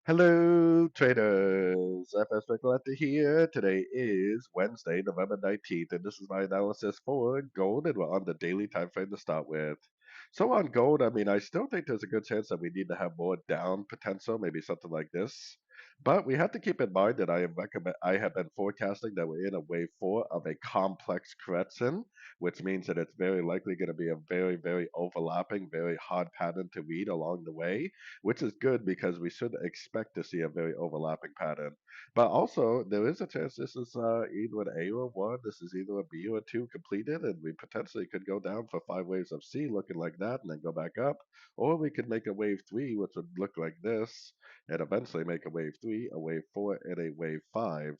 Hello, traders. FX Pip Collector here. Today is Wednesday, November 19th, and this is my analysis for gold, and we're on the daily time frame to start with. So on gold, I still think there's a good chance that we need to have more down potential, maybe something like this. But we have to keep in mind that I have been forecasting that we're in a wave four of a complex correction, which means that it's very likely going to be a very, very overlapping, very hard pattern to read along the way, which is good because we should expect to see a very overlapping pattern. But also, there is a chance this is either an A or one, this is either a B or a two completed, and we potentially could go down for five waves of C looking like that and then go back up. Or we could make a wave three, which would look like this, and eventually make a wave three, a wave four, and a wave five.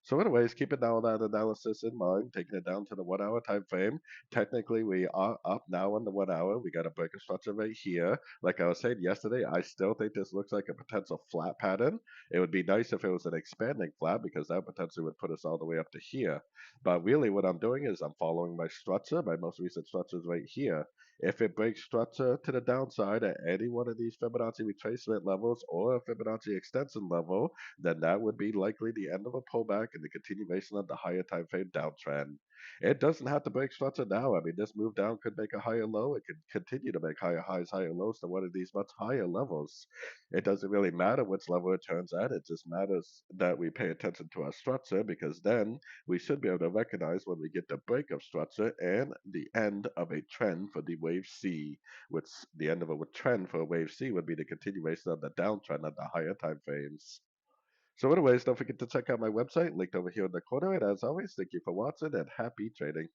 So, anyways, keeping all that analysis in mind, taking it down to the 1 hour time frame. Technically, we are up now on the 1 hour. We got a break of structure right here. Like I was saying yesterday, I still think this looks like a potential flat pattern. It would be nice if it was an expanding flat because that potentially would put us all the way up to here. But really, what I'm doing is I'm following my structure. My most recent structure is right here. If it breaks structure to the downside at any one of these Fibonacci retracement levels or a Fibonacci extension level, then that would be likely the end of a pullback and the continuation of the higher time frame downtrend. It doesn't have to break structure now. This move down could make a higher low. It could continue to make higher highs, higher lows to one of these much higher levels. It doesn't really matter which level it turns at. It just matters that we pay attention to our structure because then we should be able to recognize when we get the break of structure and the end of a trend for the wave C, which the end of a trend for a wave C would be the continuation of the downtrend at the higher time frames. So anyways, don't forget to check out my website linked over here in the corner. And as always, thank you for watching and happy trading.